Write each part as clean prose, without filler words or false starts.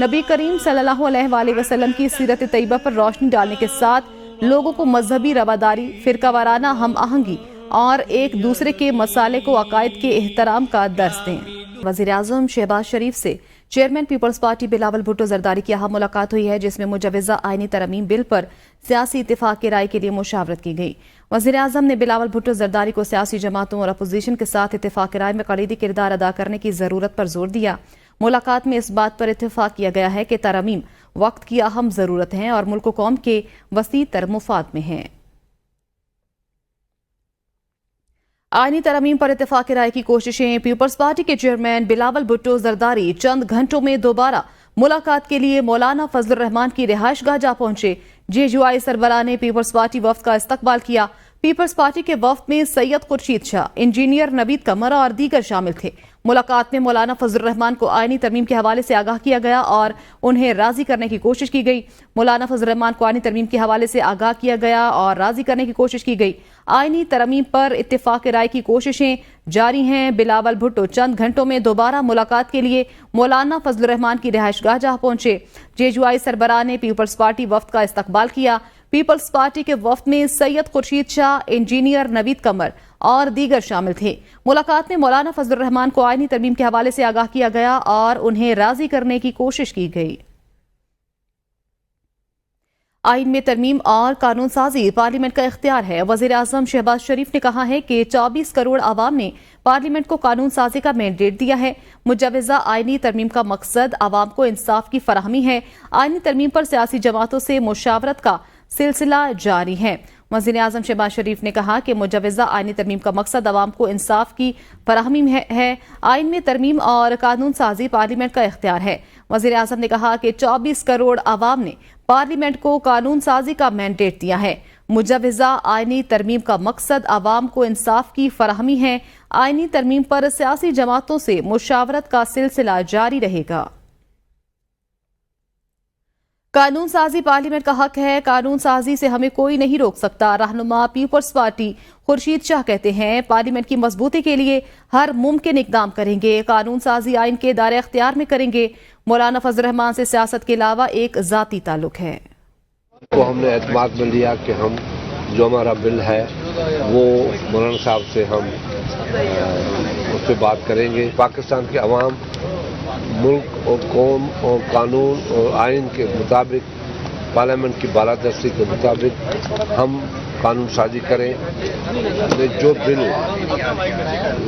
نبی کریم صلی اللہ علیہ وآلہ وسلم کی سیرت طیبہ پر روشنی ڈالنے کے ساتھ لوگوں کو مذہبی رواداری، فرقہ وارانہ ہم آہنگی اور ایک دوسرے کے مسالے کو عقائد کے احترام کا درس دیں۔ وزیراعظم شہباز شریف سے chairman Peoples Party Bilawal Bhutto Zardari کی اہم ملاقات ہوئی ہے، جس میں مجوزہ آئینی ترمیم بل پر سیاسی اتفاق کی رائے کے لیے مشاورت کی گئی۔ وزیراعظم نے بلاول بھٹو زرداری کو سیاسی جماعتوں اور اپوزیشن کے ساتھ اتفاق رائے میں کلیدی کردار ادا کرنے کی ضرورت پر زور دیا۔ ملاقات میں اس بات پر اتفاق کیا گیا ہے کہ ترامیم وقت کی اہم ضرورت ہیں اور ملک و قوم کے وسیع تر مفاد میں ہیں۔ آئینی ترامیم پر اتفاق رائے کی کوششیں۔ پیپلز پارٹی کے چیئرمین بلاول بھٹو زرداری چند گھنٹوں میں دوبارہ ملاقات کے لیے مولانا فضل الرحمان کی رہائش گاہ جا پہنچے۔ JUI سربراہ نے پیپلز پارٹی وفد کا استقبال کیا۔ پیپلز پارٹی کے وفد میں سید خورشید شاہ، انجینئر نوید قمر اور دیگر شامل تھے۔ ملاقات میں مولانا فضل الرحمان کو آئینی ترمیم کے حوالے سے آگاہ کیا گیا اور انہیں راضی کرنے کی کوشش کی گئی۔ مولانا فضل الرحمان کو آئینی ترمیم کے حوالے سے آگاہ کیا گیا اور راضی کرنے کی کوشش کی گئی۔ آئینی ترمیم پر اتفاق رائے کی کوششیں جاری ہیں۔ بلاول بھٹو چند گھنٹوں میں دوبارہ ملاقات کے لیے مولانا فضل الرحمان کی رہائش گاہ جا پہنچے۔ JUI سربراہ نے پیپلز پارٹی وفد کا استقبال کیا۔ پیپلز پارٹی کے وفد میں سید خورشید شاہ، انجینئر نوید قمر اور دیگر شامل تھے۔ ملاقات میں مولانا فضل الرحمان کو آئینی ترمیم کے حوالے سے آگاہ کیا گیا اور انہیں راضی کرنے کی کوشش کی گئی۔ آئین میں ترمیم اور قانون سازی پارلیمنٹ کا اختیار ہے۔ وزیر اعظم شہباز شریف نے کہا ہے کہ 24 کروڑ عوام نے پارلیمنٹ کو قانون سازی کا مینڈیٹ دیا ہے۔ مجوزہ آئینی ترمیم کا مقصد عوام کو انصاف کی فراہمی ہے۔ آئینی ترمیم پر سیاسی جماعتوں سے مشاورت کا سلسلہ جاری ہے۔ وزیر اعظم شہباز شریف نے کہا کہ مجوزہ آئینی ترمیم کا مقصد عوام کو انصاف کی فراہمی ہے۔ آئین میں ترمیم اور قانون سازی پارلیمنٹ کا اختیار ہے۔ وزیر اعظم نے کہا کہ 24 کروڑ عوام نے پارلیمنٹ کو قانون سازی کا مینڈیٹ دیا ہے۔ مجوزہ آئینی ترمیم کا مقصد عوام کو انصاف کی فراہمی ہے۔ آئینی ترمیم پر سیاسی جماعتوں سے مشاورت کا سلسلہ جاری رہے گا۔ قانون سازی پارلیمنٹ کا حق ہے۔ قانون سازی سے ہمیں کوئی نہیں روک سکتا۔ رہنما پیپلز پارٹی خورشید شاہ کہتے ہیں پارلیمنٹ کی مضبوطی کے لیے ہر ممکن اقدام کریں گے۔ قانون سازی آئین کے دائرہ اختیار میں کریں گے۔ مولانا فضل الرحمان سے سیاست کے علاوہ ایک ذاتی تعلق ہے۔ تو ہم نے اعتماد میں لیا کہ ہم جو ہمارا بل ہے وہ مولانا صاحب سے ہم اس پہ بات کریں گے۔ پاکستان کے عوام ملک اور قوم اور قانون اور آئین کے مطابق، پارلیمنٹ کی بالادستی کے مطابق ہم قانون سازی کریں۔ جو بل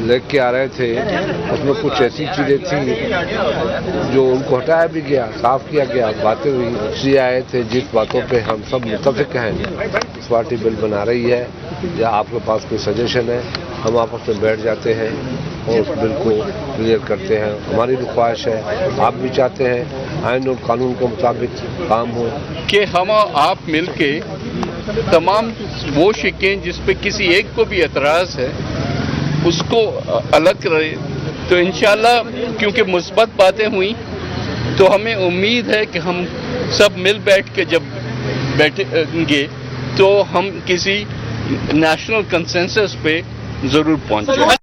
لے کے آ رہے تھے اس میں کچھ ایسی چیزیں تھیں جو ان کو ہٹایا بھی گیا، صاف کیا گیا، باتیں ہوئی، یہ آئے تھے جس باتوں پہ ہم سب متفق ہیں۔ اس پارٹی بل بنا رہی ہے یا آپ کے پاس کوئی سجیشن ہے، ہم آپس میں بیٹھ جاتے ہیں اور اس بل کو کلیئر کرتے ہیں۔ ہماری بھی خواہش ہے، آپ بھی چاہتے ہیں آئین اور قانون کے مطابق کام ہو کہ ہم آپ مل کے تمام وہ شقیں جس پہ کسی ایک کو بھی اعتراض ہے اس کو الگ کرے۔ تو انشاءاللہ کیونکہ مثبت باتیں ہوئیں تو ہمیں امید ہے کہ ہم سب مل بیٹھ کے جب بیٹھیں گے تو ہم کسی نیشنل کنسنسس پہ ضرور پہنچیں۔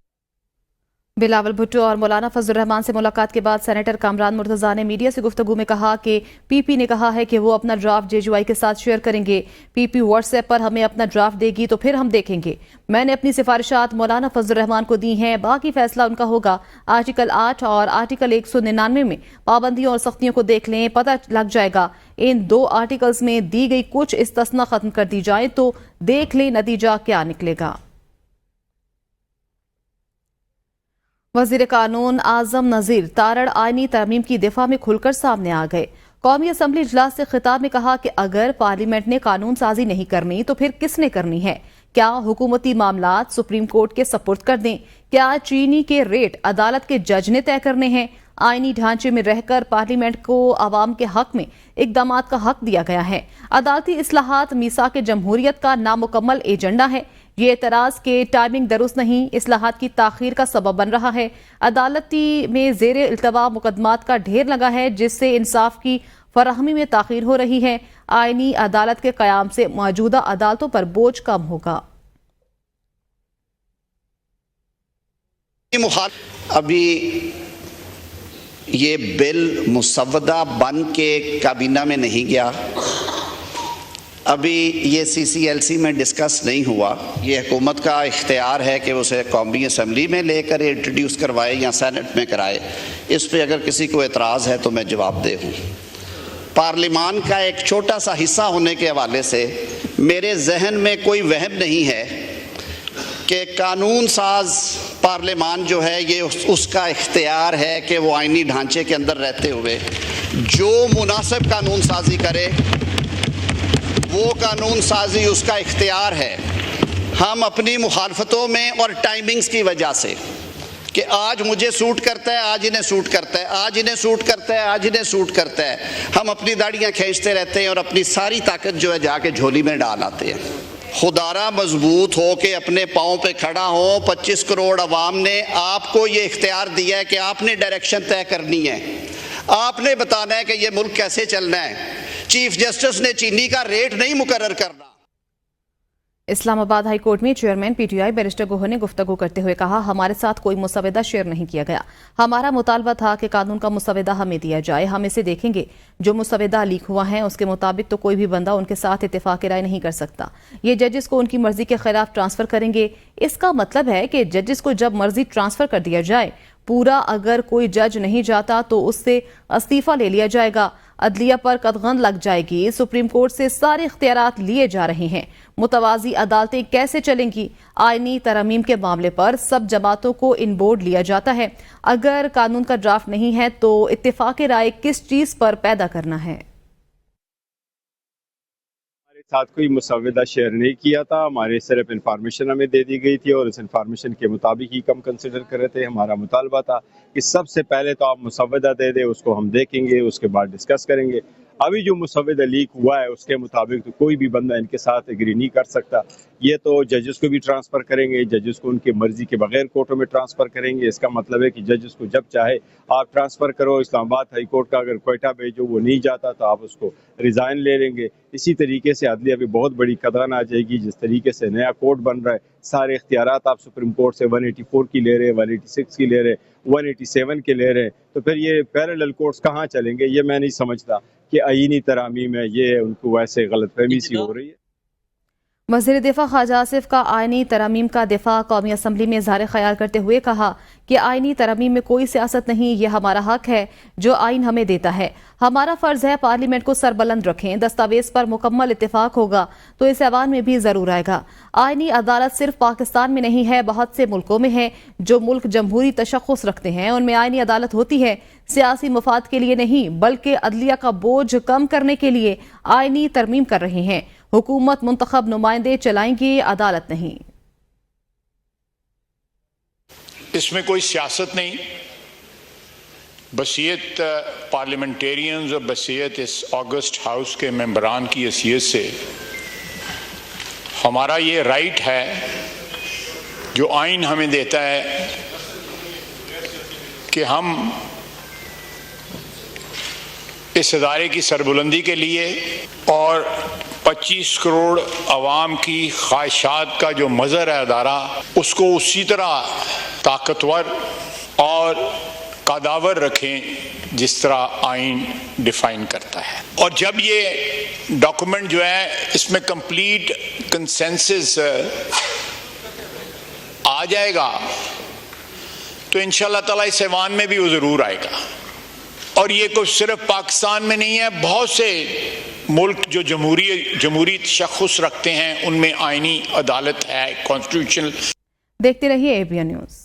بلاول بھٹو اور مولانا فضل الرحمان سے ملاقات کے بعد سینیٹر کامران مرتضیٰ نے میڈیا سے گفتگو میں کہا کہ پی نے کہا ہے کہ وہ اپنا ڈرافٹ JUI کے ساتھ شیئر کریں گے۔ پی واٹس ایپ پر ہمیں اپنا ڈرافٹ دے گی تو پھر ہم دیکھیں گے۔ میں نے اپنی سفارشات مولانا فضل الرحمان کو دی ہیں، باقی فیصلہ ان کا ہوگا۔ آرٹیکل 8 اور آرٹیکل 199 میں پابندیوں اور سختیوں کو دیکھ لیں، پتہ لگ جائے گا۔ ان 2 آرٹیکلز میں دی گئی کچھ استثنا ختم کر دی جائیں تو دیکھ لیں نتیجہ کیا نکلے گا۔ وزیر قانون اعظم نذیر تارڑ آئینی ترمیم کی دفاع میں کھل کر سامنے آ گئے۔ قومی اسمبلی اجلاس سے خطاب میں کہا کہ اگر پارلیمنٹ نے قانون سازی نہیں کرنی تو پھر کس نے کرنی ہے؟ کیا حکومتی معاملات سپریم کورٹ کے سپرد کر دیں؟ کیا چینی کے ریٹ عدالت کے جج نے طے کرنے ہیں؟ آئینی ڈھانچے میں رہ کر پارلیمنٹ کو عوام کے حق میں اقدامات کا حق دیا گیا ہے۔ عدالتی اصلاحات میثاق جمہوریت کا نامکمل ایجنڈا ہے۔ یہ اعتراض کہ ٹائمنگ درست نہیں اصلاحات کی تاخیر کا سبب بن رہا ہے۔ عدالتی میں زیر التوا مقدمات کا ڈھیر لگا ہے جس سے انصاف کی فراہمی میں تاخیر ہو رہی ہے۔ آئینی عدالت کے قیام سے موجودہ عدالتوں پر بوجھ کم ہوگا۔ ابھی یہ بل مسودہ بن کے کابینہ میں نہیں گیا، ابھی یہ سی سی ایل سی میں ڈسکس نہیں ہوا، یہ حکومت کا اختیار ہے کہ اسے قومی اسمبلی میں لے کر انٹروڈیوس کروائے یا سینٹ میں کرائے۔ اس پہ اگر کسی کو اعتراض ہے تو میں جواب دہ ہوں۔ پارلیمان کا ایک چھوٹا سا حصہ ہونے کے حوالے سے میرے ذہن میں کوئی وہم نہیں ہے کہ قانون ساز پارلیمان جو ہے یہ اس کا اختیار ہے کہ وہ آئینی ڈھانچے کے اندر رہتے ہوئے جو مناسب قانون سازی کرے، وہ قانون سازی اس کا اختیار ہے۔ ہم اپنی مخالفتوں میں اور ٹائمنگز کی وجہ سے کہ آج مجھے سوٹ کرتا ہے، آج انہیں سوٹ کرتا ہے، آج انہیں سوٹ کرتا ہے، آج انہیں سوٹ کرتا ہے، ہم اپنی داڑیاں کھینچتے رہتے ہیں اور اپنی ساری طاقت جو ہے جا کے جھولی میں ڈال آتے ہیں۔ خدارا مضبوط ہو کے اپنے پاؤں پہ کھڑا ہو۔ 25 کروڑ عوام نے آپ کو یہ اختیار دیا ہے کہ آپ نے ڈائریکشن طے کرنی ہے، آپ نے بتانا ہے کہ یہ ملک کیسے چلنا ہے۔ چیف جسٹس نے چینی کا ریٹ نہیں مقرر کرنا۔ اسلام آباد ہائی کورٹ میں chairman P T I barrister Gohar نے گفتگو کرتے ہوئے کہا، ہمارے ساتھ کوئی مسودہ شیئر نہیں کیا گیا، ہمارا مطالبہ تھا کہ قانون کا مسودہ ہمیں دیا جائے، ہم اسے دیکھیں گے، جو مسودہ لیک ہوا ہے اس کے مطابق تو کوئی بھی بندہ ان کے ساتھ اتفاق رائے نہیں کر سکتا، یہ ججز کو ان کی مرضی کے خلاف ٹرانسفر کریں گے۔ اس کا مطلب ہے کہ ججز کو جب مرضی ٹرانسفر کر دیا جائے، پورا اگر کوئی جج نہیں جاتا تو اس سے استعفیٰ لے لیا جائے گا، عدلیہ پر قدغن لگ جائے گی، سپریم کورٹ سے سارے اختیارات لیے جا رہے ہیں، متوازی عدالتیں کیسے چلیں گی؟ آئینی ترامیم کے معاملے پر سب جماعتوں کو ان بورڈ لیا جاتا ہے، اگر قانون کا ڈرافٹ نہیں ہے تو اتفاق رائے کس چیز پر پیدا کرنا ہے؟ ساتھ کوئی مسودہ شیئر نہیں کیا تھا، ہمارے صرف انفارمیشن ہمیں دے دی گئی تھی اور اس انفارمیشن کے مطابق ہی کم کنسیڈر کر رہے تھے۔ ہمارا مطالبہ تھا کہ سب سے پہلے تو آپ مسودہ دے دیں، اس کو ہم دیکھیں گے، اس کے بعد ڈسکس کریں گے۔ ابھی جو مسودہ لیک ہوا ہے اس کے مطابق تو کوئی بھی بندہ ان کے ساتھ ایگری نہیں کر سکتا، یہ تو ججز کو بھی ٹرانسفر کریں گے، ججز کو ان کی مرضی کے بغیر کورٹوں میں ٹرانسفر کریں گے۔ اس کا مطلب ہے کہ ججز کو جب چاہے آپ ٹرانسفر کرو، اسلام آباد ہائی کورٹ کا اگر کوئٹہ بھیجو وہ نہیں جاتا تو آپ اس کو ریزائن لے لیں گے۔ اسی طریقے سے عدلیہ بھی بہت بڑی قدغن آ جائے گی، جس طریقے سے نیا کورٹ بن رہا ہے، سارے اختیارات آپ سپریم کورٹ سے 184 کی لے رہے، 186 کی لے رہے، 187 کے لے رہے، تو پھر یہ پیرالل کورٹس کہاں چلیں گے؟ یہ میں نہیں سمجھتا کہ آئینی ترامیم ہے، یہ ان کو ویسے غلط فہمی سی ہو رہی ہے۔ وزیر دفاع خواجہ آصف کا آئینی ترامیم کا دفاع قومی اسمبلی میں اظہار خیال کرتے ہوئے کہا کہ آئینی ترامیم میں کوئی سیاست نہیں، یہ ہمارا حق ہے جو آئین ہمیں دیتا ہے، ہمارا فرض ہے پارلیمنٹ کو سربلند رکھیں، دستاویز پر مکمل اتفاق ہوگا تو اس ایوان میں بھی ضرور آئے گا۔ آئینی عدالت صرف پاکستان میں نہیں ہے، بہت سے ملکوں میں ہے، جو ملک جمہوری تشخص رکھتے ہیں ان میں آئینی عدالت ہوتی ہے، سیاسی مفاد کے لیے نہیں بلکہ عدلیہ کا بوجھ کم کرنے کے لیے آئینی ترمیم کر رہے ہیں۔ حکومت منتخب نمائندے چلائیں گی، عدالت نہیں۔ اس میں کوئی سیاست نہیں، بصیرت پارلیمنٹیرینز اور بصیرت اس آگسٹ ہاؤس کے ممبران کی حیثیت سے ہمارا یہ رائٹ ہے جو آئین ہمیں دیتا ہے کہ ہم اس ادارے کی سربلندی کے لیے اور 25 کروڑ عوام کی خواہشات کا جو مظہر ہے ادارہ، اس کو اسی طرح طاقتور اور قاداور رکھیں جس طرح آئین ڈیفائن کرتا ہے۔ اور جب یہ ڈاکومنٹ جو ہے اس میں کمپلیٹ کنسنسس آ جائے گا تو انشاءاللہ تعالیٰ اس ایوان میں بھی وہ ضرور آئے گا۔ اور یہ کوئی صرف پاکستان میں نہیں ہے، بہت سے ملک جو جمہوری تشخص رکھتے ہیں ان میں آئینی عدالت ہے، کانسٹیٹیوشنل۔ دیکھتے رہیے ABN نیوز۔